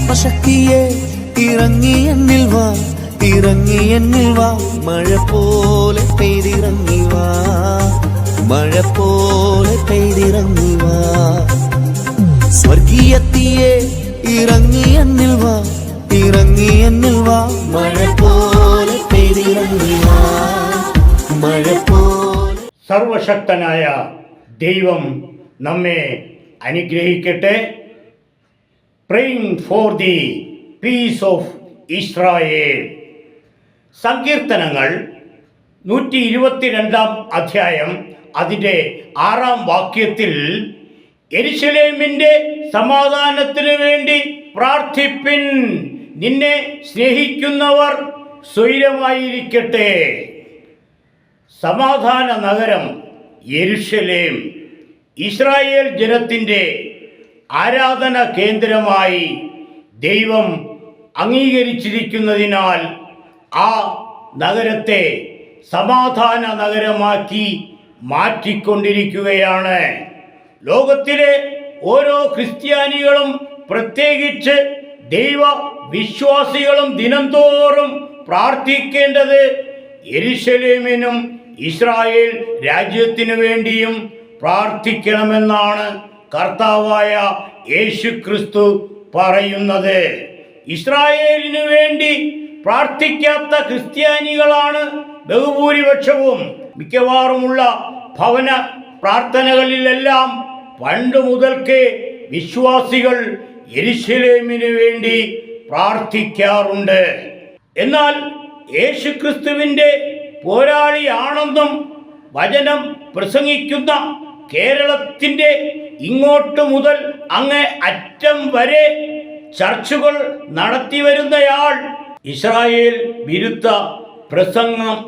സർവശക്തിയെ ഇറങ്ങി എന്നിൽ വാ, ഇറങ്ങി എന്നിൽ വാ, മഴ പോലെ പെയ്തിറങ്ങി വാ, മഴ പോലെ പെയ്തിറങ്ങി വാ. സ്വർഗീയത്തിയെ ഇറങ്ങി എന്നിൽ വാ, ഇറങ്ങി എന്നിൽ വാ, മഴ പോലെ പെയ്തിറങ്ങി വാ, മഴ പോലെ. സർവശക്തനായ ദൈവം നമ്മെ അനുഗ്രഹിക്കട്ടെ. Praying for the peace of Israel. സങ്കീർത്തനങ്ങൾ 122 അധ്യായം അതിൻ്റെ 6 വാക്യത്തിൽ യെരുശലേമിൻ്റെ സമാധാനത്തിനു വേണ്ടി പ്രാർത്ഥിപ്പിൻ, നിന്നെ സ്നേഹിക്കുന്നവർ സ്വൈരമായിരിക്കട്ടെ. സമാധാന നഗരം യെരുശലേം ഇസ്രായേൽ ജനത്തിൻ്റെ ആരാധന കേന്ദ്രമായി ദൈവം അംഗീകരിച്ചിരിക്കുന്നതിനാൽ ആ നഗരത്തെ സമാധാന നഗരമാക്കി മാറ്റിക്കൊണ്ടിരിക്കുകയാണ്. ലോകത്തിലെ ഓരോ ക്രിസ്ത്യാനികളും, പ്രത്യേകിച്ച് ദൈവ വിശ്വാസികളും ദിനംതോറും പ്രാർത്ഥിക്കേണ്ടത് യെരുശലേമിനും ഇസ്രായേൽ രാജ്യത്തിനു വേണ്ടിയും പ്രാർത്ഥിക്കണമെന്നാണ് കർത്താവായ യേശുക്രിസ്തു പറയുന്നത്. ഇസ്രായേലിനു വേണ്ടി പ്രാർത്ഥിക്കാത്ത ക്രിസ്ത്യാനികളാണ് ബഹുഭൂരിപക്ഷവും. മിക്കവാറുമുള്ള ഭവന പ്രാർത്ഥനകളിലെല്ലാം പണ്ട് മുതൽക്കേ വിശ്വാസികൾ യെരുശലേമിനു വേണ്ടി പ്രാർത്ഥിക്കാറുണ്ട്. എന്നാൽ യേശുക്രിസ്തുവിൻ്റെ പോരാളിയാണെന്നും വചനം പ്രസംഗിക്കുന്ന കേരളത്തിൻ്റെ ഇങ്ങോട്ട് മുതൽ അങ്ങേ അറ്റം വരെ ചർച്ചുകൾ നടത്തി വരുന്നയാൾ ഇസ്രായേൽ വിരുദ്ധ പ്രസംഗം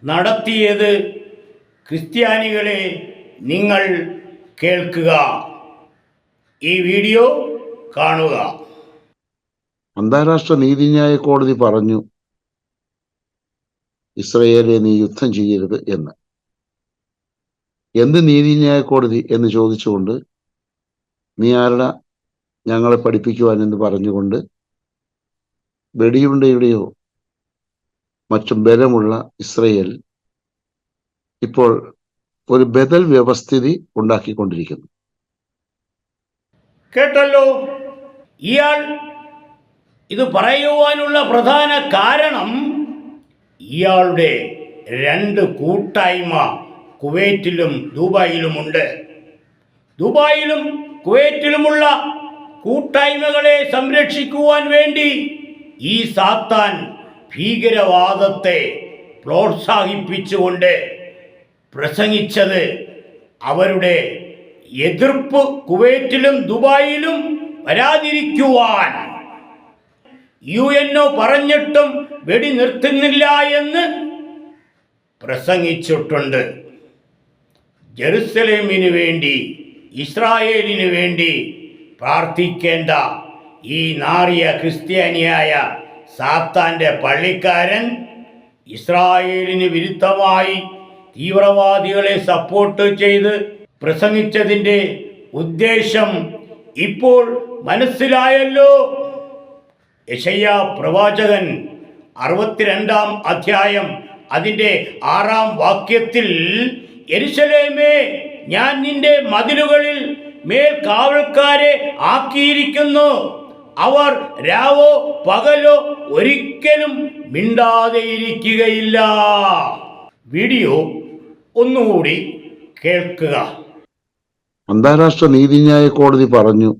നടത്തിയത് ക്രിസ്ത്യാനികളെ നിങ്ങൾ കേൾക്കുക, ഈ വീഡിയോ കാണുക. അന്താരാഷ്ട്ര നീതിന്യായ കോടതി പറഞ്ഞു, ഇസ്രയേലെ നീ യുദ്ധം ചെയ്യരുത് എന്ന്. എന്ത് നീതിന്യായ കോടതി എന്ന് ചോദിച്ചുകൊണ്ട്, നീ ആരുടെ ഞങ്ങളെ പഠിപ്പിക്കുവാൻ എന്ന് പറഞ്ഞുകൊണ്ട് വെടിയുണ്ടയുടെയോ മറ്റും ബലമുള്ള ഇസ്രയേൽ ഇപ്പോൾ ഒരു ബദൽ വ്യവസ്ഥിതി ഉണ്ടാക്കിക്കൊണ്ടിരിക്കുന്നു. കേട്ടല്ലോ. ഇയാൾ ഇത് പറയുവാനുള്ള പ്രധാന കാരണം ഇയാളുടെ 2 കൂട്ടായ്മ കുവൈറ്റിലും ദുബായിലുമുണ്ട്. ദുബായിലും കുവൈറ്റിലുമുള്ള കൂട്ടായ്മകളെ സംരക്ഷിക്കുവാൻ വേണ്ടി ഈ സാത്താൻ ഭീകരവാദത്തെ പ്രോത്സാഹിപ്പിച്ചുകൊണ്ട് പ്രസംഗിച്ചത് അവരുടെ എതിർപ്പ് കുവൈറ്റിലും ദുബായിലും വരാതിരിക്കുവാൻ. UNO പറഞ്ഞിട്ടും വെടി നിർത്തുന്നില്ല എന്ന് പ്രസംഗിച്ചിട്ടുണ്ട്. ജെറുസലേമിനു വേണ്ടി, ഇസ്രായേലിനു വേണ്ടി പ്രാർത്ഥിക്കേണ്ട ഈ നാറിയ ക്രിസ്ത്യാനിയായ സാത്താൻ്റെ പള്ളിക്കാരൻ ഇസ്രായേലിന് വിരുദ്ധമായി തീവ്രവാദികളെ സപ്പോർട്ട് ചെയ്ത് പ്രസംഗിച്ചതിൻ്റെ ഉദ്ദേശം ഇപ്പോൾ മനസ്സിലായല്ലോ. യെശയ്യാ പ്രവാചകൻ 62 അധ്യായം അതിൻ്റെ 6 വാക്യത്തിൽ, യെരുശലേമേ, ഞാൻ നിന്റെ മതിലുകളിൽ മേൽ കാവൽക്കാരെ ആക്കിയിരിക്കുന്നു, അവർ രാവോ പകലോ ഒരിക്കലും മിണ്ടാതെയിരിക്കുകയില്ല. വീഡിയോ ഒന്നുകൂടി കേൾക്കുക. അന്താരാഷ്ട്ര നീതിന്യായ കോടതി പറഞ്ഞു,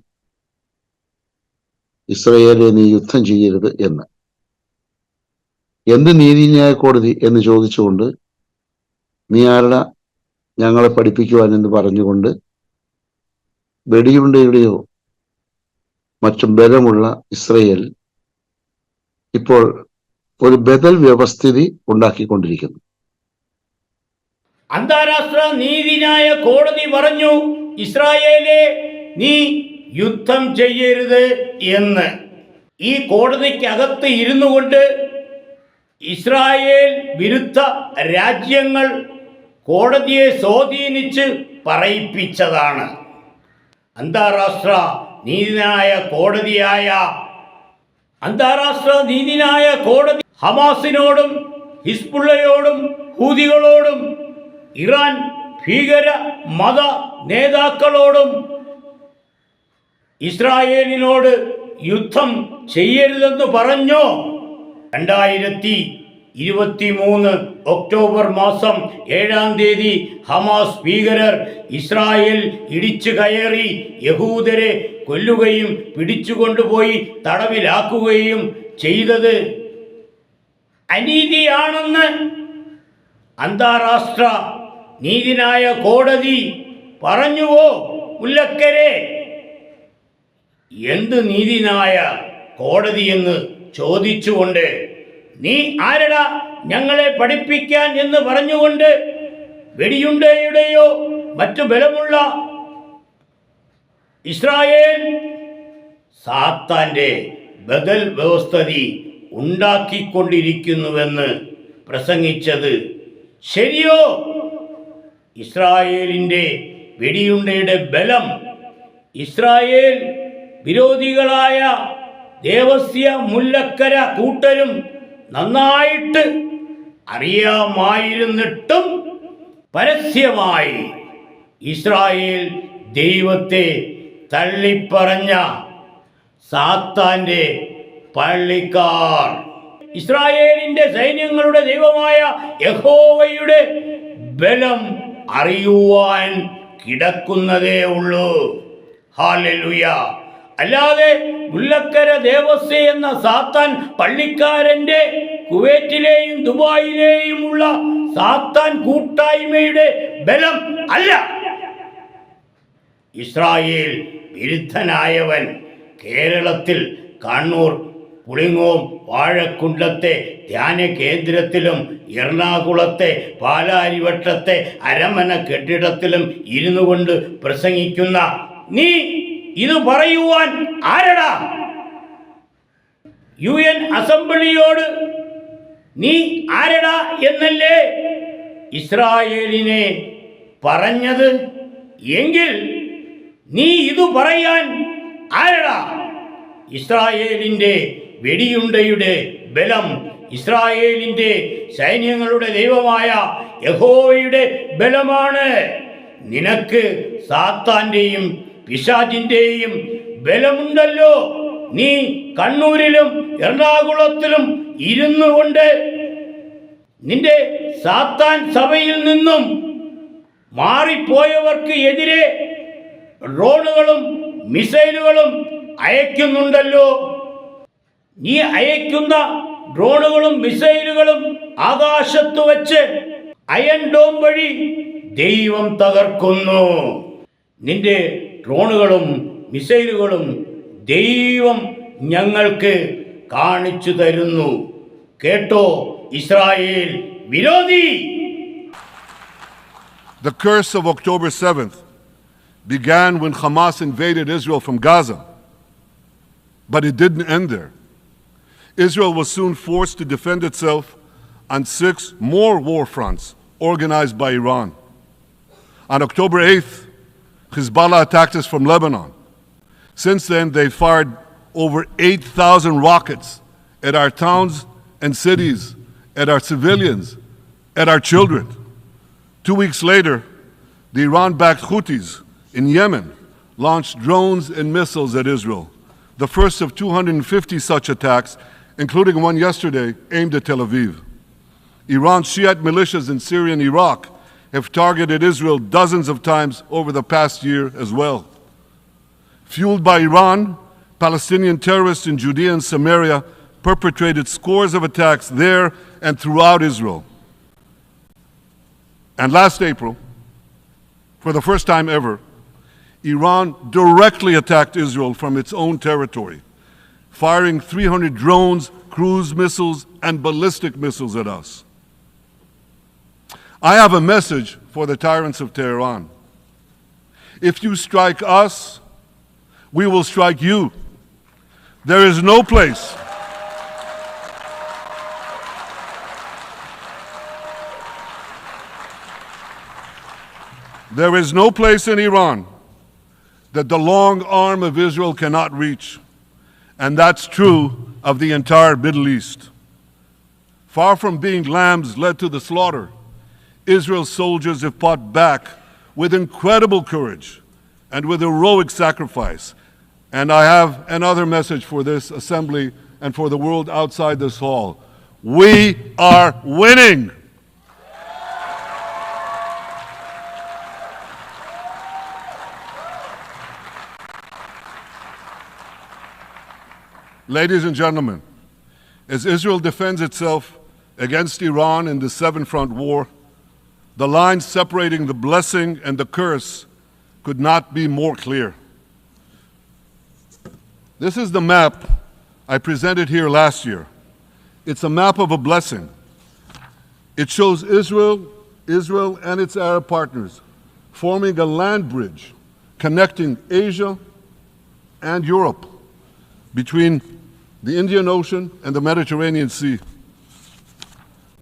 ഇസ്രയേലെ നീ യുദ്ധം ചെയ്യരുത് എന്ന്. എന്ത് നീതിന്യായ കോടതി എന്ന് ചോദിച്ചുകൊണ്ട്, നീ ആരുടെ ഞങ്ങളെ പഠിപ്പിക്കുവാൻ എന്ന് പറഞ്ഞുകൊണ്ട് വെടിയുണ്ടയുടെയോ മറ്റും ബലമുള്ള ഇസ്രയേൽ ഇപ്പോൾ ഒരു ബദൽ വ്യവസ്ഥിതി ഉണ്ടാക്കിക്കൊണ്ടിരിക്കുന്നു. അന്താരാഷ്ട്ര നീതിന്യായ കോടതി പറഞ്ഞു, ഇസ്രായേലെ നീ യുദ്ധം ചെയ്യരുത് എന്ന്. ഈ കോടതിക്കകത്ത് ഇരുന്നു കൊണ്ട് ഇസ്രായേൽ വിരുദ്ധ രാജ്യങ്ങൾ കോടതിയെ സ്വാധീനിച്ച് പറയിപ്പിച്ചതാണ്. അന്താരാഷ്ട്ര നീതിന്യായ കോടതിയായ അന്താരാഷ്ട്ര നീതിന്യായ കോടതി ഹമാസിനോടും ഹിസ്ബുള്ളയോടും ഹൂതികളോടും ഇറാൻ ഭീകര മത നേതാക്കളോടും ഇസ്രായേലിനോട് യുദ്ധം ചെയ്യരുതെന്ന് പറഞ്ഞോ? 2023 ഒക്ടോബർ മാസം 7-ാം തീയതി ഹമാസ് ഭീകരർ ഇസ്രായേൽ ഇടിച്ചു കയറി യഹൂദരെ കൊല്ലുകയും പിടിച്ചുകൊണ്ടുപോയി തടവിലാക്കുകയും ചെയ്തത് അനീതിയാണെന്ന് അന്താരാഷ്ട്ര നീതിന്യായ കോടതി പറഞ്ഞുവോ മുല്ലക്കരെ? എന്ത് നീതിന്യായ കോടതിയെന്ന് ചോദിച്ചുകൊണ്ട് നീ ആരടാ ഞങ്ങളെ പഠിപ്പിക്കാൻ എന്ന് പറഞ്ഞുകൊണ്ട് വെടിയുണ്ടയുടെയോ മറ്റു ബലമുള്ള ഇസ്രായേൽ സാത്താന്റെ ബദൽ വ്യവസ്ഥിതി ഉണ്ടാക്കിക്കൊണ്ടിരിക്കുന്നുവെന്ന് പ്രസംഗിച്ചത് ശരിയോ? ഇസ്രായേലിൻ്റെ വെടിയുണ്ടയുടെ ബലം ഇസ്രായേൽ വിരോധികളായ ദേവസ്യ മുല്ലക്കര കൂട്ടരും നന്നായിട്ട് അറിയാമായിരുന്നിട്ടും പരസ്യമായി ഇസ്രായേൽ ദൈവത്തെ തള്ളിപ്പറഞ്ഞ സാത്താന്റെ പള്ളിക്കാർ ഇസ്രായേലിന്റെ സൈന്യങ്ങളുടെ ദൈവമായ യഹോവയുടെ ബലം അറിയുവാൻ കിടക്കുന്നതേ ഉള്ളൂ. ഹല്ലേലൂയ. അല്ലാതെ മുല്ലക്കര ദേവസ്യ എന്ന സാത്താൻ പള്ളിക്കാരന്റെ കുവൈറ്റിലെയും ദുബായിലെയും ഉള്ള സാത്താൻ കൂട്ടായ്മയുടെ ബലം അല്ല. ഇസ്രായേൽ വിരുദ്ധനായവൻ കേരളത്തിൽ കണ്ണൂർ പുളിങ്ങോം വാഴക്കുണ്ടത്തെ ധ്യാന കേന്ദ്രത്തിലും എറണാകുളത്തെ പാലാരിവട്ടത്തെ അരമന കെട്ടിടത്തിലും ഇരുന്നു കൊണ്ട് പ്രസംഗിക്കുന്ന നീ ഇത് പറയുവാൻ ആരടാ? UN അസംബ്ലിയോട് നീ ആരടാ എന്നല്ലേ ഇസ്രായേലിനെ പറഞ്ഞത്? എങ്കിൽ നീ ഇത് പറയാൻ ആരടാ? ഇസ്രായേലിൻ്റെ വെടിയുണ്ടയുടെ ബലം ഇസ്രായേലിൻ്റെ സൈന്യങ്ങളുടെ ദൈവമായ യഹോവയുടെ ബലമാണ്. നിനക്ക് സാത്താന്റെയും പിശാചിന്റെയും ബലമുണ്ടല്ലോ. നീ കണ്ണൂരിലും എറണാകുളത്തിലും ഇരുന്നു കൊണ്ട് നിന്റെ സാത്താൻ സഭയിൽ നിന്നും മാറിപ്പോയവർക്ക് എതിരെ ഡ്രോണുകളും മിസൈലുകളും അയക്കുന്നുണ്ടല്ലോ. നീ അയക്കുന്ന ഡ്രോണുകളും മിസൈലുകളും ആകാശത്ത് വച്ച് അയൺ ഡോം വഴി ദൈവം തകർക്കുന്നു. നിന്റെ ഡ്രോണുകളും മിസൈലുകളും ദൈവം ഞങ്ങൾക്ക് കാണിച്ചു തരുന്നു. കേട്ടോ Israel വിരോധി. The curse of October 7th began when Hamas invaded Israel from Gaza. But it didn't end there. Israel was soon forced to defend itself on 6 more war fronts organized by Iran. On October 8th, Hezbollah attacked us from Lebanon. Since then, they fired over 8,000 rockets at our towns and cities, at our civilians, at our children. 2 weeks later, the Iran-backed Houthis in Yemen launched drones and missiles at Israel, the first of 250 such attacks, including one yesterday aimed at Tel Aviv. Iran's Shiite militias in Syria and Iraq have targeted Israel dozens of times over the past year as well. Fueled by Iran, Palestinian terrorists in Judea and Samaria perpetrated scores of attacks there and throughout Israel. And last April, for the first time ever, Iran directly attacked Israel from its own territory, firing 300 drones, cruise missiles, and ballistic missiles at us. I have a message for the tyrants of Tehran. If you strike us, we will strike you. There is no place in Iran that the long arm of Israel cannot reach. And that's true of the entire Middle East. Far from being lambs led to the slaughter, Israel's soldiers have fought back with incredible courage and with heroic sacrifice. And I have another message for this assembly and for the world outside this hall. We are winning. Ladies and gentlemen, as Israel defends itself against Iran in the seven-front war, the line separating the blessing and the curse could not be more clear. This is the map I presented here last year. It's a map of a blessing. It shows Israel and its Arab partners forming a land bridge connecting Asia and Europe between the Indian Ocean and the Mediterranean Sea.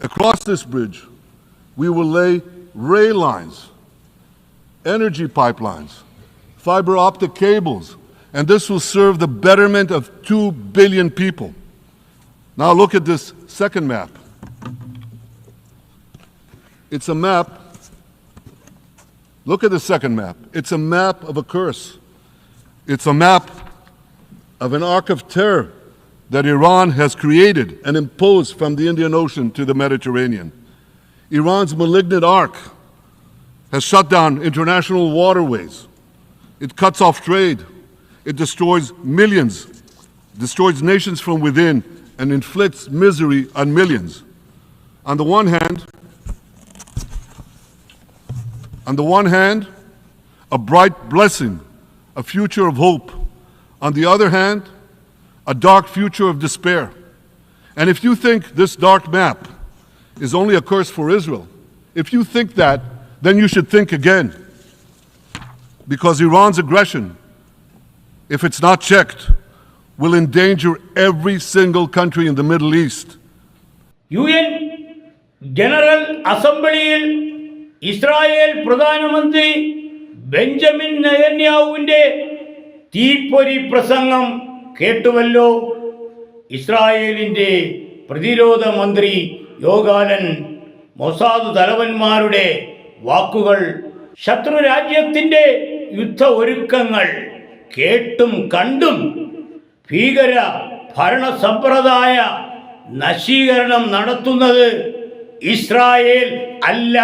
Across this bridge, we will lay rail lines, energy pipelines, fiber optic cables, and this will serve the betterment of 2 billion people. Now look at this second map. It's a map. Look at the second map. It's a map of a curse. It's a map of an arc of terror that Iran has created and imposed from the Indian Ocean to the Mediterranean. Iran's malignant arc has shut down international waterways. It cuts off trade. It destroys millions, destroys nations from within, and inflicts misery on millions. On the one hand, a bright blessing, a future of hope. On the other hand, a dark future of despair. And if you think this dark map is only a curse for Israel, if you think that, then you should think again. Because Iran's aggression, if it's not checked, will endanger every single country in the Middle East. UN general അസംബ്ലിയിൽ Israel പ്രധാനമന്ത്രി Benjamin നെതന്യാഹുവിന്റെ തീപ്പൊരി പ്രസംഗം കേട്ടുവല്ലോ. ഇസ്രായേലിന്റെ പ്രതിരോധ മന്ത്രി യോഗാലൻ Mossad തലവന്മാരുടെ വാക്കുകൾ, ശത്രു രാജ്യത്തിന്റെ യുദ്ധ ഒരുക്കങ്ങൾ കേട്ടും കണ്ടും ഭീകര ഭരണ സമ്പ്രദായ നശീകരണം നടത്തുന്നത് ഇസ്രായേൽ അല്ല,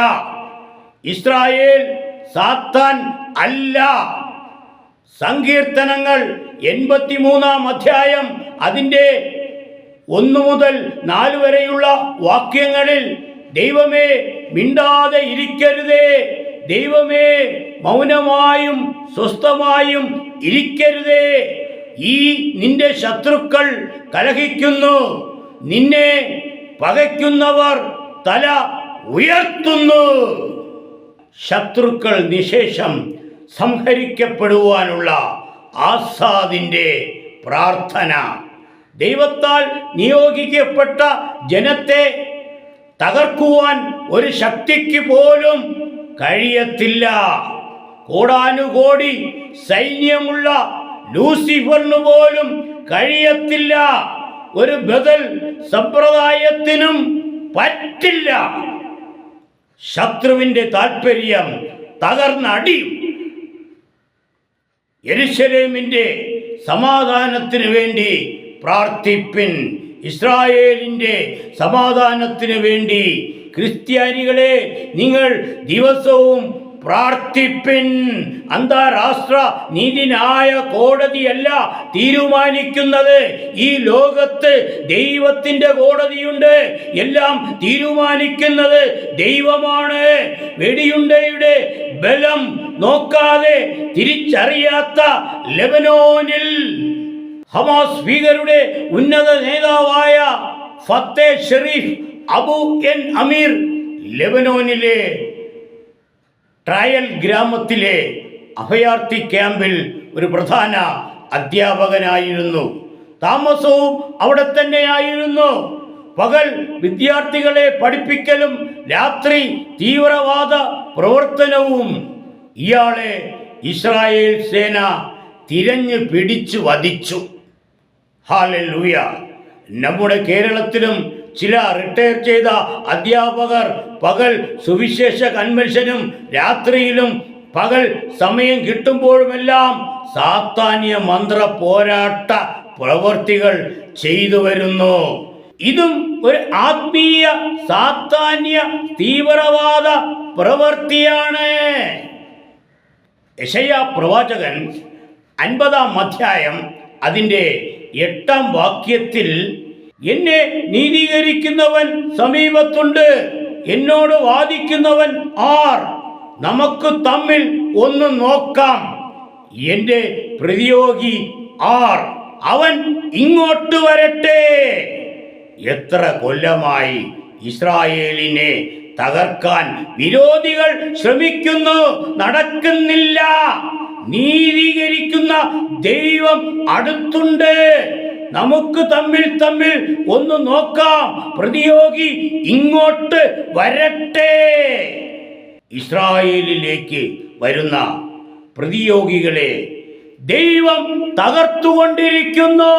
ഇസ്രായേൽ സാത്താൻ അല്ല. സങ്കീർത്തനങ്ങൾ 83-ാം അധ്യായം അതിൻ്റെ 1 മുതൽ 4 വരെയുള്ള വാക്യങ്ങളിൽ ദൈവമേ മിണ്ടാതെ ഇരിക്കരുതേ, ദൈവമേ മൗനമായും സ്വസ്ഥമായും ഇരിക്കരുതേ. ഈ നിന്റെ ശത്രുക്കൾ കലഹിക്കുന്നു, നിന്നെ പകയ്ക്കുന്നവർ തല ഉയർത്തുന്നു. ശത്രുക്കൾ നിശേഷം സംഹരിക്കപ്പെടുവാനുള്ള ആസാദിന്റെ പ്രാർത്ഥന. ദൈവത്താൽ നിയോഗിക്കപ്പെട്ട ജനത്തെ തകർക്കുവാൻ ഒരു ശക്തിക്ക് പോലും കഴിയത്തില്ല. കോടാനുകോടി സൈന്യമുള്ള ലൂസിഫറിന് പോലും കഴിയത്തില്ല. ഒരു ബദൽ സമ്പ്രദായത്തിനും പറ്റില്ല. ശത്രുവിന്റെ താൽപര്യം തകർന്നടിയും. യെരുശലേമിന്റെ സമാധാനത്തിന് വേണ്ടി പ്രാർത്ഥിപ്പിൻ. ഇസ്രായേലിന്റെ സമാധാനത്തിന് വേണ്ടി ക്രിസ്ത്യാനികളെ നിങ്ങൾ ദിവസവും പ്രാർത്ഥിപ്പിൻ. അന്താരാഷ്ട്ര നീതിന്യായ കോടതിയല്ല തീരുമാനിക്കുന്നത്. ഈ ലോകത്ത് ദൈവത്തിന്റെ കോടതിയുണ്ട്. എല്ലാം തീരുമാനിക്കുന്നത് ദൈവമാണ്. വെടിയുണ്ടയുടെ ബലം നോക്കാതെ തിരിച്ചറിയാത്ത ലെബനോനിൽ ഹമാസ് ഭീകരരുടെ ഉന്നത നേതാവായ ഫത്തേ ഷെരീഫ് അബു എൻ അമീർ ലെബനോനിലെ ട്രയൽ ഗ്രാമത്തിലെ അഭയാർത്ഥി ക്യാമ്പിൽ ഒരു പ്രധാന അധ്യാപകനായിരുന്നു. താമസവും അവിടെ തന്നെയായിരുന്നു. പകൽ വിദ്യാർത്ഥികളെ പഠിപ്പിക്കലും രാത്രി തീവ്രവാദ പ്രവർത്തനവും. ഇയാളെ ഇസ്രായേൽ സേന തിരഞ്ഞു പിടിച്ചു വധിച്ചു. ഹല്ലേലൂയ. നമ്മുടെ കേരളത്തിലും ചില റിട്ടയർ ചെയ്ത അധ്യാപകർ പകൽ സുവിശേഷ കൺവെൻഷനും രാത്രിയിലും പകൽ സമയം കിട്ടുമ്പോഴുമെല്ലാം സാത്താന്യ മന്ത്ര പോരാട്ട പ്രവർത്തികൾ ചെയ്തു വരുന്നു. ഇതും ഒരു ആത്മീയ സാത്താന്യ തീവ്രവാദ പ്രവൃത്തിയാണ്. യെശയ്യാ പ്രവാചകൻ 50-ാം അധ്യായം അതിൻ്റെ 8-ാം വാക്യത്തിൽ എന്നെ നീതീകരിക്കുന്നവൻ സമീപത്തുണ്ട്, എന്നോട് വാദിക്കുന്നവൻ ആർ? നമുക്ക് തമ്മിൽ ഒന്ന് നോക്കാം, എൻ്റെ പ്രതിയോഗി ആർ? അവൻ ഇങ്ങോട്ട് വരട്ടെ. എത്ര കൊല്ലമായി ഇസ്രായേലിനെ തകർക്കാൻ വിരോധികൾ ശ്രമിക്കുന്നു, നടക്കുന്നില്ല. നീതീകരിക്കുന്ന ദൈവം അടുത്തുണ്ട്. നമുക്ക് തമ്മിൽ ഒന്ന് നോക്കാം, പ്രതിയോഗി ഇങ്ങോട്ട് വരട്ടെ. ഇസ്രായേലിലേക്ക് വരുന്ന പ്രതിയോഗികളെ ദൈവം തകർത്തുകൊണ്ടിരിക്കുന്നു.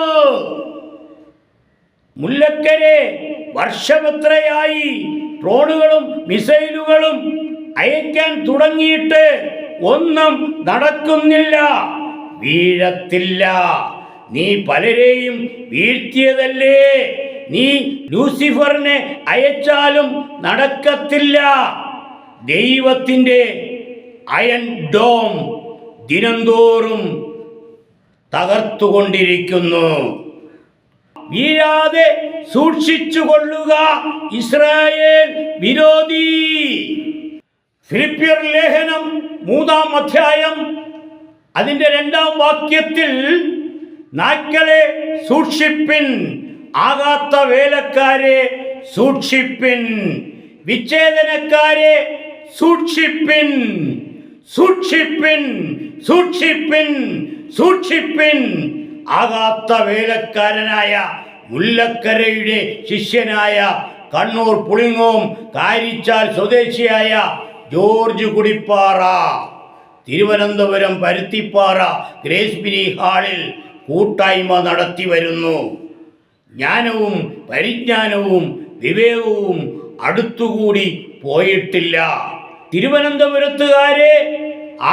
മുല്ലക്കരെ വർഷമെത്രയായി ഡ്രോണുകളും മിസൈലുകളും അയക്കാൻ തുടങ്ങിയിട്ട് ഒന്നും നടക്കുന്നില്ല, വീഴത്തില്ല. നീ പലരെയും വീഴ്ത്തിയതല്ലേ, നീ ലൂസിഫറിനെ അയച്ചാലും നടക്കത്തില്ല. ദൈവത്തിൻ്റെ അയൺ ഡോം ദിനംതോറും തകർത്തുകൊണ്ടിരിക്കുന്നു. വീഴാതെ സൂക്ഷിച്ചുകൊള്ളുക ഇസ്രായേൽ വിരോധി. ഫിലിപ്പിയർ ലേഖനം 3-ാം അധ്യായം അതിൻ്റെ 2-ാം വാക്യത്തിൽ നായ്ക്കളെ സൂക്ഷിപ്പിൻ, ആകാത്ത വേലക്കാരെ സൂക്ഷിപ്പിൻ, വിച്ഛേദനക്കാരെ സൂക്ഷിപ്പിൻ, സൂക്ഷിപ്പിൻ, സൂക്ഷിപ്പിൻ, സൂക്ഷിപ്പിൻ. ആകാത്ത വേലക്കാരനായ മുല്ലക്കരയുടെ ശിഷ്യനായ കണ്ണൂർ പുളിങ്ങോം കാരിച്ചാൽ സ്വദേശിയായ ജോർജ് കുടിപ്പാറ തിരുവനന്തപുരം പരുത്തിപ്പാറ ഗ്രേസ് മിനി ഹാളിൽ കൂട്ടായ്മ നടത്തി വരുന്നു. ജ്ഞാനവും പരിജ്ഞാനവും വിവേകവും അടുത്തുകൂടി പോയിട്ടില്ല. തിരുവനന്തപുരത്തുകാരെ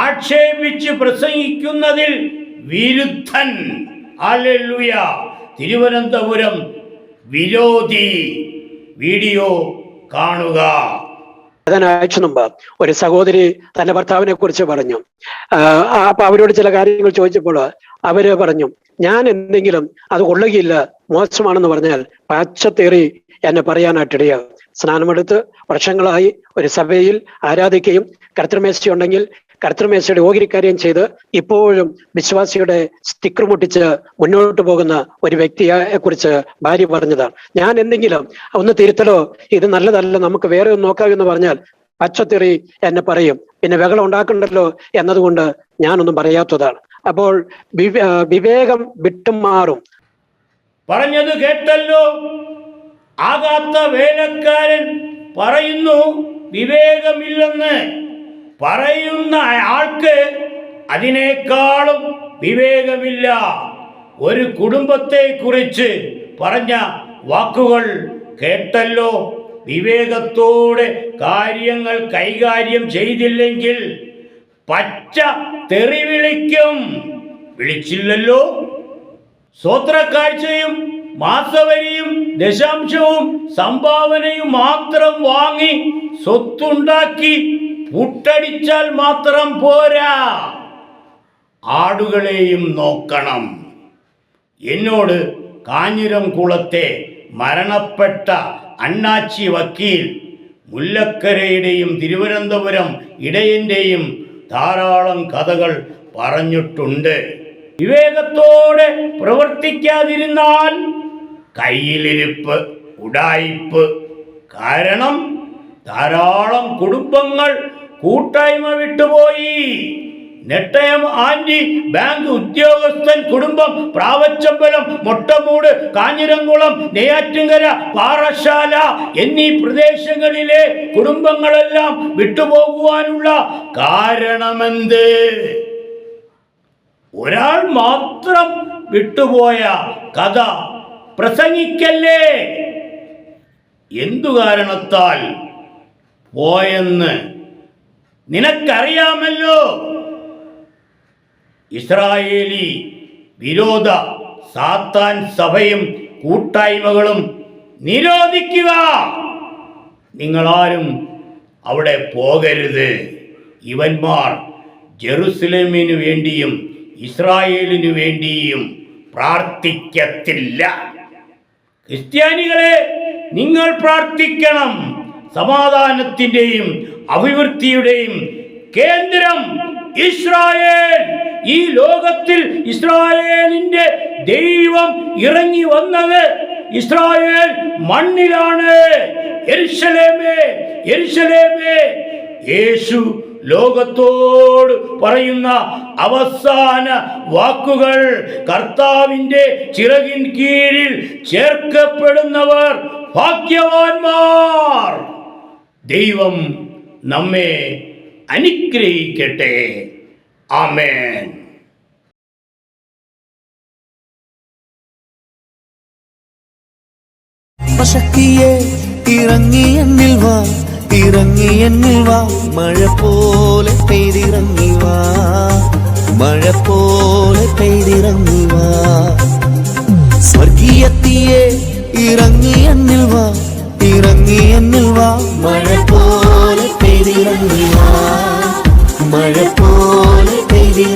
ആക്ഷേപിച്ച് പ്രസംഗിക്കുന്നതിൽ വിരുദ്ധൻ. ഹല്ലേലൂയ. തിരുവനന്തപുരം വിരോധി. വീഡിയോ കാണുക. ആഴ്ച മുമ്പ് ഒരു സഹോദരി തന്റെ ഭർത്താവിനെ കുറിച്ച് പറഞ്ഞു. അപ്പൊ അവരോട് ചില കാര്യങ്ങൾ ചോദിച്ചപ്പോൾ അവര് പറഞ്ഞു, ഞാൻ എന്തെങ്കിലും അത് കൊള്ളുകയില്ല, മോശമാണെന്ന് പറഞ്ഞാൽ പച്ചത്തേറി എന്നെ പറയാനായിട്ടിടയാകും. സ്നാനമെടുത്ത് വർഷങ്ങളായി ഒരു സഭയിൽ ആരാധിക്കുകയും കർത്തൃമേശയുണ്ടെങ്കിൽ കർത്തൃമേശയുടെ ഓഹരിക്കാര്യം ചെയ്ത് ഇപ്പോഴും വിശ്വാസിയുടെ സ്റ്റിക്കർ മുട്ടിച്ച് മുന്നോട്ട് പോകുന്ന ഒരു വ്യക്തിയെ കുറിച്ച് ഭാര്യ പറഞ്ഞതാണ്. ഞാൻ എന്തെങ്കിലും ഒന്ന് തിരുത്തലോ ഇത് നല്ലതല്ല നമുക്ക് വേറെ ഒന്ന് നോക്കാമെന്ന് പറഞ്ഞാൽ പച്ചത്തെറി എന്നെ പറയും, പിന്നെ ബഹളം ഉണ്ടാക്കണ്ടല്ലോ എന്നതുകൊണ്ട് ഞാനൊന്നും പറയാത്തതാണ്. അപ്പോൾ വിവേകം വിട്ടുമാറും. പറഞ്ഞത് കേട്ടല്ലോ. ആകാത്ത വേലക്കാരൻ പറയുന്നു വിവേകമില്ലെന്ന്. പറയുന്ന ആൾക്ക് അതിനേക്കാളും വിവേകമില്ല. ഒരു കുടുംബത്തെ കുറിച്ച് പറഞ്ഞ വാക്കുകൾ കേട്ടല്ലോ. വിവേകത്തോടെ കാര്യങ്ങൾ കൈകാര്യം ചെയ്തില്ലെങ്കിൽ പച്ച തെറി വിളിക്കും. വിളിച്ചില്ലല്ലോ. സ്വത്രക്കാഴ്ചയും മാസവരിയും ദശാംശവും സംഭാവനയും മാത്രം വാങ്ങി സ്വത്തുണ്ടാക്കി പുട്ടടിച്ചാൽ മാത്രം പോരാ, ആടുകളെയും നോക്കണം. എന്നോട് കാഞ്ഞിരംകുളത്തെ മരണപ്പെട്ട അണ്ണാച്ചി വക്കീൽ മുല്ലക്കരയുടെയും തിരുവനന്തപുരം ഇടയന്റെയും ധാരാളം കഥകൾ പറഞ്ഞിട്ടുണ്ട്. വിവേകത്തോടെ പ്രവർത്തിക്കാതിരുന്നാൽ കയ്യിലിരിപ്പ്, ഉഡായിപ്പ്. കാരണം ധാരാളം കുടുംബങ്ങൾ കൂട്ടായ്മ വിട്ടുപോയി. നെട്ടയം ആന്റി ബാങ്ക് ഉദ്യോഗസ്ഥൻ കുടുംബം പ്രാവച്ചമ്പലം, മൊട്ടമൂട്, കാഞ്ഞിരംകുളം, നെയ്യാറ്റിൻകര, പാറശാല എന്നീ പ്രദേശങ്ങളിലെ കുടുംബങ്ങളെല്ലാം വിട്ടുപോകുവാനുള്ള കാരണമെന്ത്? ഒരാൾ മാത്രം വിട്ടുപോയ കഥ പ്രസംഗിക്കല്ലേ. എന്തു കാരണത്താൽ പോയെന്ന് നിനക്കറിയാമല്ലോ. ഇസ്രായേലി വിരോധ സാത്താൻ സഭയും കൂട്ടായ്മകളും നിരോധിക്കുക. നിങ്ങളാരും അവിടെ പോകരുത്. ഇവന്മാർ ജെറുസലേമിനു വേണ്ടിയും ഇസ്രായേലിനു വേണ്ടിയും പ്രാർത്ഥിക്കത്തില്ല. ക്രിസ്ത്യാനികളെ, നിങ്ങൾ പ്രാർത്ഥിക്കണം. സമാധാനത്തിന്റെയും അഭിവൃദ്ധിയുടെയും കേന്ദ്രം ഇസ്രായേൽ. ഈ ലോകത്തിൽ ഇസ്രായേലിന്റെ ദൈവം ഇറങ്ങി വന്നത് ഇസ്രായേൽ മണ്ണിലാണ്. യെരുശലേമേ, യെരുശലേമേ, യേശു ലോകത്തോട് പറയുന്ന അവസാന വാക്കുകൾ, കർത്താവിന്റെ ചിറകിൻ കീഴിൽ ചേർക്കപ്പെടുന്നവർ ഭാഗ്യവാന്മാർ. ദൈവം നമ്മെ അനുഗ്രഹിക്കട്ടെ. ആമേൻ. ശക്തിയെ ഇറങ്ങി എന്നിൽ വാ, ഇറങ്ങി എന്നിൽ വാ, മഴ പോലെ പെയ്തിറങ്ങി വാ, മഴ പോലെ പെയ്തിറങ്ങി വാ. സ്വർഗീയത്തിയെ ഇറങ്ങി എന്നിൽ വാ, ഇറങ്ങി എന്നിൽ വാ, മഴ പോലെ പെയ്തിറങ്ങി വാ, മഴ പോലെ പെയ്തിറങ്ങി